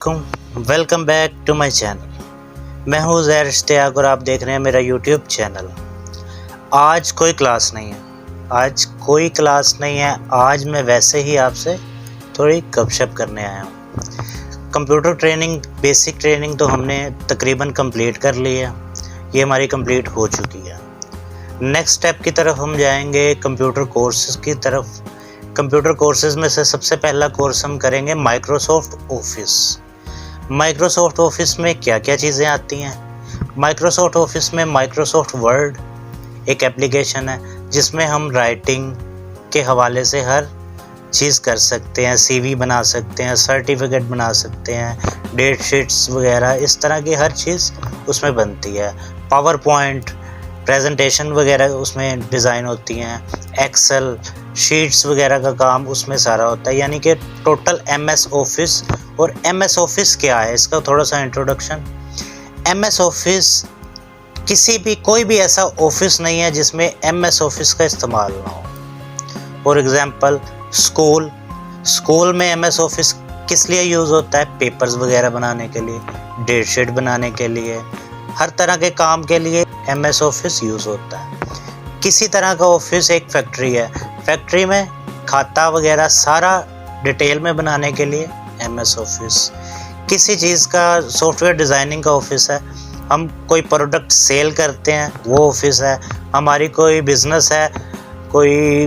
Welcome back to my channel. मैं हूँ ज़ैर इश्तियाक और आप देख रहे हैं मेरा यूट्यूब चैनल। आज कोई क्लास नहीं है। आज मैं वैसे ही आपसे थोड़ी गपशप करने आया हूँ। कंप्यूटर ट्रेनिंग, बेसिक ट्रेनिंग तो हमने तकरीबन कंप्लीट कर ली है। ये हमारी कंप्लीट हो चुकी है। नेक्स्ट स्टेप की तरफ हम जाएंगे कंप्यूटर कोर्सेज़ की तरफ। कंप्यूटर कोर्सेज़ में से सबसे पहला कोर्स हम करेंगे माइक्रोसॉफ्ट ऑफिस। माइक्रोसॉफ्ट ऑफिस में क्या क्या चीज़ें आती हैं? माइक्रोसॉफ्ट ऑफिस में माइक्रोसॉफ्ट वर्ड एक एप्लीकेशन है जिसमें हम राइटिंग के हवाले से हर चीज़ कर सकते हैं। सीवी बना सकते हैं, सर्टिफिकेट बना सकते हैं, डेट शीट्स वगैरह, इस तरह की हर चीज़ उसमें बनती है। पावर पॉइंट प्रेजेंटेशन वगैरह उसमें डिज़ाइन होती हैं। एक्सेल शीट्स वगैरह का काम उसमें सारा होता है। यानी कि टोटल एमएस ऑफिस। और एमएस ऑफिस क्या है, इसका थोड़ा सा इंट्रोडक्शन। एमएस ऑफिस कोई भी ऐसा ऑफिस नहीं है जिसमें एमएस ऑफिस का इस्तेमाल ना हो। फॉर एग्जांपल स्कूल में एमएस ऑफिस किस लिए यूज़ होता है? पेपर्स वगैरह बनाने के लिए, डेट शीट बनाने के लिए, हर तरह के काम के लिए एमएस ऑफिस यूज़ होता है। किसी तरह का ऑफिस एक फैक्ट्री है, फैक्ट्री में खाता वगैरह सारा डिटेल में बनाने के लिए एमएस ऑफिस। किसी चीज़ का सॉफ्टवेयर डिज़ाइनिंग का ऑफिस है, हम कोई प्रोडक्ट सेल करते हैं वो ऑफिस है। हमारी कोई बिज़नेस है, कोई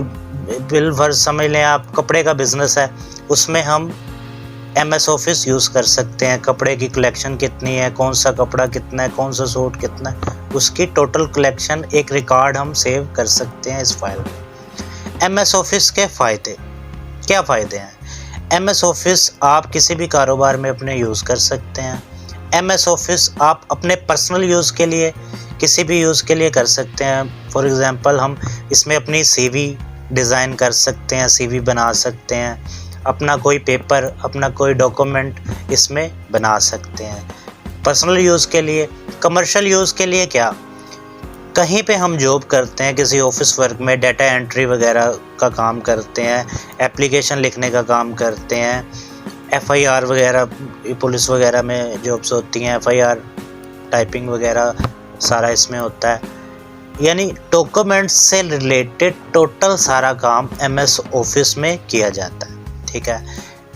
बिल फर्ज समझ लें आप, कपड़े का बिज़नेस है, उसमें हम एमएस ऑफिस यूज़ कर सकते हैं। कपड़े की कलेक्शन कितनी है, कौन सा कपड़ा कितना है, कौन सा सूट कितना है, उसकी टोटल कलेक्शन एक रिकॉर्ड हम सेव कर सकते हैं इस फाइल में। एमएस ऑफिस के क्या फ़ायदे हैं? एमएस ऑफिस आप किसी भी कारोबार में अपने यूज़ कर सकते हैं। एमएस ऑफिस आप अपने पर्सनल यूज़ के लिए, किसी भी यूज़ के लिए कर सकते हैं। फॉर एग्ज़ाम्पल हम इसमें अपनी सीवी डिज़ाइन कर सकते हैं, सीवी बना सकते हैं, अपना कोई पेपर, अपना कोई डॉक्यूमेंट इसमें बना सकते हैं पर्सनल यूज़ के लिए। कमर्शियल यूज़ के लिए क्या, कहीं पे हम जॉब करते हैं, किसी ऑफिस वर्क में डाटा एंट्री वगैरह का काम करते हैं, एप्लीकेशन लिखने का काम करते हैं, एफआईआर वगैरह, पुलिस वगैरह में जॉब्स होती हैं, एफआईआर टाइपिंग वगैरह सारा इसमें होता है। यानी डॉक्यूमेंट्स से रिलेटेड टोटल सारा काम एमएस ऑफिस में किया जाता है। ठीक है,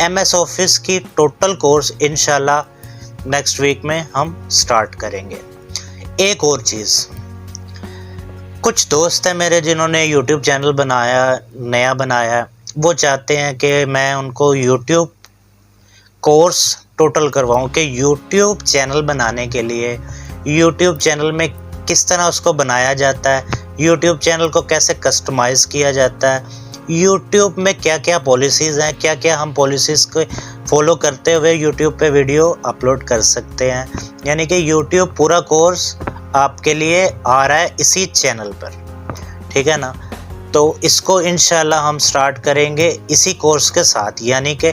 एमएस ऑफिस की टोटल कोर्स इंशाल्लाह नेक्स्ट वीक में हम स्टार्ट करेंगे। एक और चीज़, कुछ दोस्त हैं मेरे जिन्होंने यूट्यूब चैनल नया बनाया, वो चाहते हैं कि मैं उनको यूट्यूब कोर्स टोटल करवाऊं कि यूट्यूब चैनल बनाने के लिए यूट्यूब चैनल में किस तरह उसको बनाया जाता है, यूट्यूब चैनल को कैसे कस्टमाइज़ किया जाता है, यूट्यूब में क्या क्या पॉलिसीज़ हैं, क्या क्या हम पॉलिसीज़ को फॉलो करते हुए यूट्यूब पे वीडियो अपलोड कर सकते हैं। यानी कि यूट्यूब पूरा कोर्स आपके लिए आ रहा है इसी चैनल पर। ठीक है ना? तो इसको इंशाल्लाह हम स्टार्ट करेंगे इसी कोर्स के साथ। यानी कि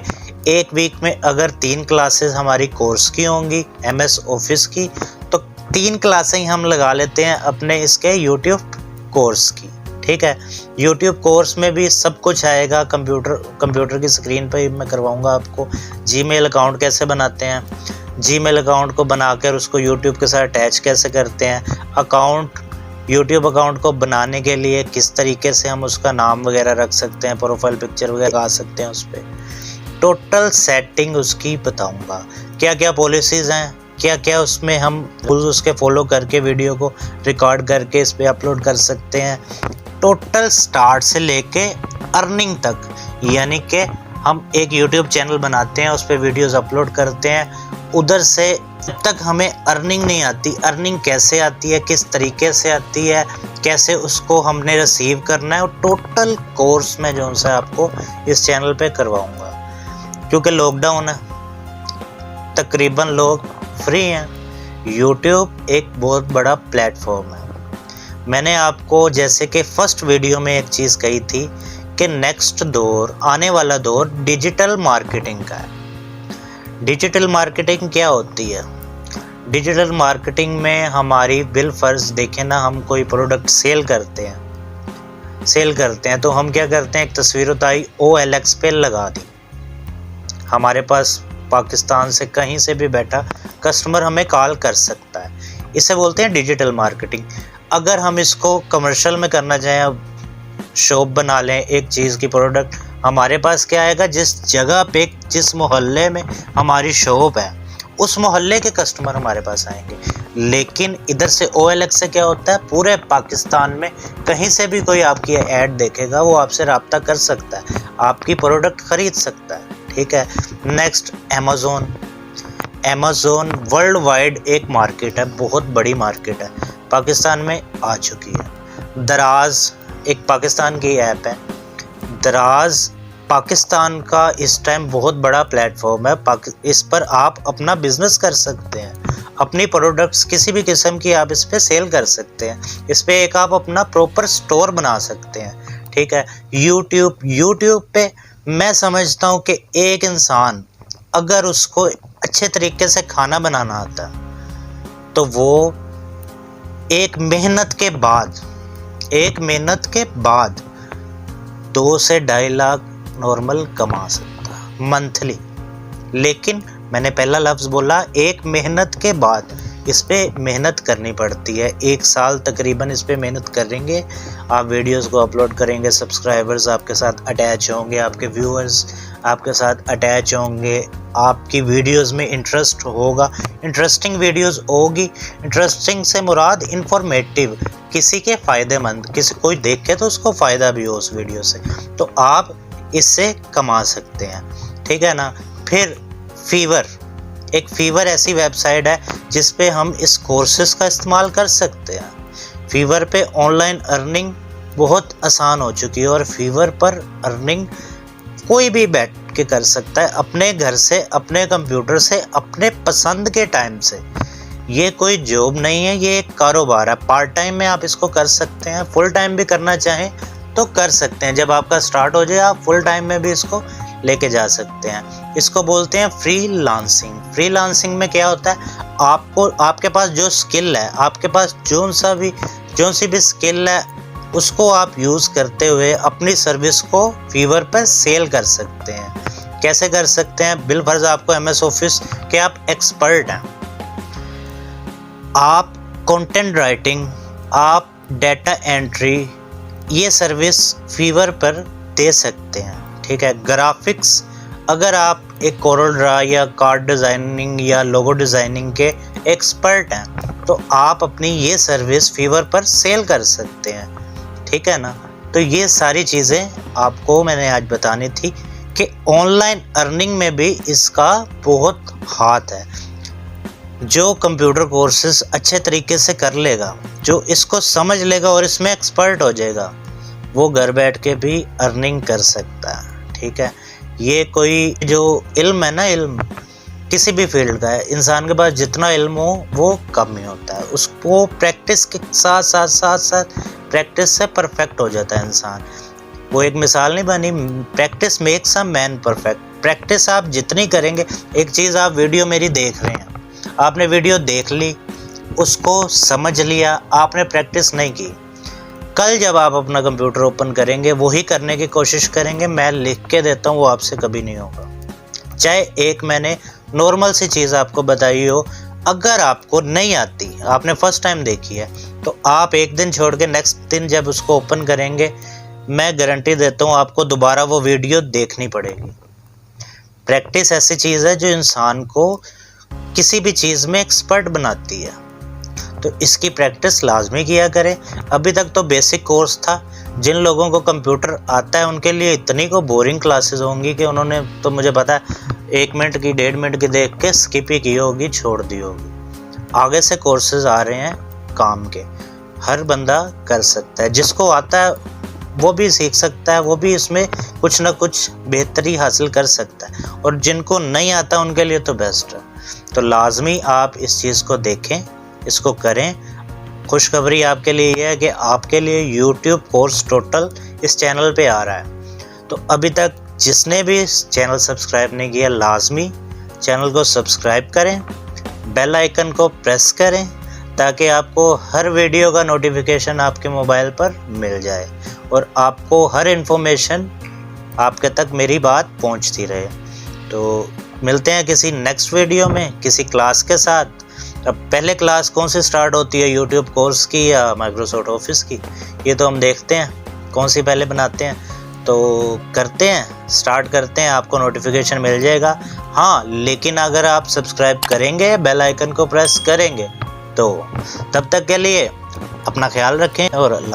एक वीक में अगर 3 क्लासेस हमारी कोर्स की होंगी एमएस ऑफिस की, तो 3 क्लासें ही हम लगा लेते हैं अपने इसके यूट्यूब कोर्स की। ठीक है, यूट्यूब कोर्स में भी सब कुछ आएगा। कंप्यूटर की स्क्रीन पर ही मैं करवाऊंगा आपको। जीमेल अकाउंट कैसे बनाते हैं, जीमेल अकाउंट को बनाकर उसको यूट्यूब के साथ अटैच कैसे करते हैं, यूट्यूब अकाउंट को बनाने के लिए किस तरीके से हम उसका नाम वगैरह रख सकते हैं, प्रोफाइल पिक्चर वगैरह लगा सकते हैं उस पर, टोटल सेटिंग उसकी बताऊंगा। क्या क्या पॉलिसीज़ हैं, क्या क्या उसमें हम उसके फॉलो करके वीडियो को रिकॉर्ड करके इस पर अपलोड कर सकते हैं। टोटल स्टार्ट से लेके अर्निंग तक। यानी कि हम एक यूट्यूब चैनल बनाते हैं, उस पर वीडियोज़ अपलोड करते हैं, उधर से जब तक हमें अर्निंग नहीं आती, अर्निंग कैसे आती है, किस तरीके से आती है, कैसे उसको हमने रिसीव करना है, और टोटल कोर्स में जो है आपको इस चैनल पे करवाऊंगा। क्योंकि लॉकडाउन है, तकरीबन लोग फ्री हैं। यूट्यूब एक बहुत बड़ा प्लेटफॉर्म है। मैंने आपको जैसे कि फर्स्ट वीडियो में एक चीज़ कही थी कि नेक्स्ट दौर, आने वाला दौर डिजिटल मार्केटिंग का है। डिजिटल मार्केटिंग क्या होती है? डिजिटल मार्केटिंग में हमारी बिल फर्ज देखें ना, हम कोई प्रोडक्ट सेल करते हैं तो हम क्या करते हैं, एक तस्वीर उतारी, OLX पे लगा दी, हमारे पास पाकिस्तान से कहीं से भी बैठा कस्टमर हमें कॉल कर सकता है। इसे बोलते हैं डिजिटल मार्केटिंग। अगर हम इसको कमर्शियल में करना चाहें, अब शॉप बना लें एक चीज़ की, प्रोडक्ट, हमारे पास क्या आएगा, जिस जगह पे, जिस मोहल्ले में हमारी शॉप है उस मोहल्ले के कस्टमर हमारे पास आएंगे। लेकिन इधर से OLX से क्या होता है, पूरे पाकिस्तान में कहीं से भी कोई आपकी ऐड देखेगा, वो आपसे रब्ता कर सकता है, आपकी प्रोडक्ट खरीद सकता है। ठीक है। नेक्स्ट, अमेज़ॉन वर्ल्ड वाइड एक मार्केट है, बहुत बड़ी मार्केट है, पाकिस्तान में आ चुकी है। दराज एक पाकिस्तान की ऐप है। दराज पाकिस्तान का इस टाइम बहुत बड़ा प्लेटफॉर्म है। इस पर आप अपना बिजनेस कर सकते हैं, अपनी प्रोडक्ट्स किसी भी किस्म की आप इस पे सेल कर सकते हैं। इस पे एक आप अपना प्रॉपर स्टोर बना सकते हैं। ठीक है। यूट्यूब पे मैं समझता हूँ कि एक इंसान अगर उसको अच्छे तरीके से खाना बनाना आता तो वो एक मेहनत के बाद 2 से 2.5 लाख नॉर्मल कमा सकता है मंथली। लेकिन मैंने पहला लफ्ज़ बोला, एक मेहनत के बाद। इस पे मेहनत करनी पड़ती है, 1 साल तकरीबन इस पे मेहनत करेंगे। आप वीडियोस को अपलोड करेंगे, सब्सक्राइबर्स आपके साथ अटैच होंगे, आपके व्यूअर्स आपके साथ अटैच होंगे, आपकी वीडियोस में इंटरेस्ट होगा, इंटरेस्टिंग वीडियोस होगी। इंटरेस्टिंग से मुराद इंफॉर्मेटिव, किसी के फ़ायदेमंद, किसी कोई देखे तो उसको फ़ायदा भी हो उस वीडियो से, तो आप इससे कमा सकते हैं। ठीक है ना। फिर फीवर ऐसी वेबसाइट है जिस पे हम इस कोर्सेज का इस्तेमाल कर सकते हैं। फीवर पे ऑनलाइन अर्निंग बहुत आसान हो चुकी है और फीवर पर अर्निंग कोई भी बैठ के कर सकता है, अपने घर से, अपने कंप्यूटर से, अपने पसंद के टाइम से। ये कोई जॉब नहीं है, ये एक कारोबार है। पार्ट टाइम में आप इसको कर सकते हैं, फुल टाइम भी करना चाहें तो कर सकते हैं। जब आपका स्टार्ट हो जाए आप फुल टाइम में भी इसको लेके जा सकते हैं। इसको बोलते हैं फ्रीलांसिंग। फ्रीलांसिंग में क्या होता है, आपको, आपके पास जो स्किल है, आपके पास जोन सी भी स्किल है, उसको आप यूज़ करते हुए अपनी सर्विस को फीवर पर सेल कर सकते हैं। कैसे कर सकते हैं? बिलफर्ज आपको MS ऑफिस के आप एक्सपर्ट हैं, आप कंटेंट राइटिंग, आप डाटा एंट्री, ये सर्विस फीवर पर दे सकते हैं। ठीक है। ग्राफिक्स, अगर आप एक कोरल ड्रा या कार्ड डिज़ाइनिंग या लोगो डिज़ाइनिंग के एक्सपर्ट हैं तो आप अपनी ये सर्विस फीवर पर सेल कर सकते हैं। ठीक है ना। तो ये सारी चीज़ें आपको मैंने आज बतानी थी कि ऑनलाइन अर्निंग में भी इसका बहुत हाथ है। जो कंप्यूटर कोर्सेज अच्छे तरीके से कर लेगा, जो इसको समझ लेगा और इसमें एक्सपर्ट हो जाएगा, वो घर बैठ के भी अर्निंग कर सकता है। ठीक है। ये कोई जो इल्म है ना, इल्म किसी भी फील्ड का है, इंसान के पास जितना इल्म हो वो कम ही होता है। उसको प्रैक्टिस के साथ प्रैक्टिस से परफेक्ट हो जाता है इंसान। वो एक मिसाल नहीं बनी, practice makes a man perfect. Practice आप जितनी करेंगे, एक चीज़ आप वीडियो मेरी देख रहे हैं, आपने वीडियो देख ली, उसको समझ लिया, आपने प्रैक्टिस नहीं की, कल जब आप अपना कंप्यूटर ओपन करेंगे वही करने की कोशिश करेंगे। मैं लिख के देता हूँ, वो आपसे कभी नहीं होगा। चाहे एक मैंने नॉर्मल सी चीज़ आपको बताई हो, अगर आपको नहीं आती, आपने फर्स्ट टाइम देखी है, तो आप एक दिन छोड़ के नेक्स्ट दिन जब उसको ओपन करेंगे, मैं गारंटी देता हूँ आपको दोबारा वो वीडियो देखनी पड़ेगी। प्रैक्टिस ऐसी चीज़ है जो इंसान को किसी भी चीज़ में एक्सपर्ट बनाती है, तो इसकी प्रैक्टिस लाजमी किया करें। अभी तक तो बेसिक कोर्स था, जिन लोगों को कंप्यूटर आता है उनके लिए इतनी को बोरिंग क्लासेस होंगी कि उन्होंने तो मुझे पता है 1 मिनट की 1.5 मिनट की देख के स्किप ही की होगी, छोड़ दी होगी। आगे से कोर्सेज आ रहे हैं काम के, हर बंदा कर सकता है, जिसको आता है वो भी सीख सकता है, वो भी इसमें कुछ ना कुछ बेहतरी हासिल कर सकता है, और जिनको नहीं आता उनके लिए तो बेस्ट है। तो लाजमी आप इस चीज़ को देखें, इसको करें। खुशखबरी आपके लिए यह है कि आपके लिए YouTube कोर्स टोटल इस चैनल पे आ रहा है। तो अभी तक जिसने भी इस चैनल सब्सक्राइब नहीं किया, लाजमी चैनल को सब्सक्राइब करें, बेल आइकन को प्रेस करें, ताकि आपको हर वीडियो का नोटिफिकेशन आपके मोबाइल पर मिल जाए और आपको हर इन्फॉर्मेशन आपके तक मेरी बात पहुंचती रहे। तो मिलते हैं किसी नेक्स्ट वीडियो में किसी क्लास के साथ। अब पहले क्लास कौन सी स्टार्ट होती है, यूट्यूब कोर्स की या माइक्रोसॉफ्ट ऑफिस की, ये तो हम देखते हैं कौन सी पहले बनाते हैं। तो करते हैं, स्टार्ट करते हैं, आपको नोटिफिकेशन मिल जाएगा। हाँ, लेकिन अगर आप सब्सक्राइब करेंगे, बेल आइकन को प्रेस करेंगे, तो तब तक के लिए अपना ख्याल रखें और अल्लाह।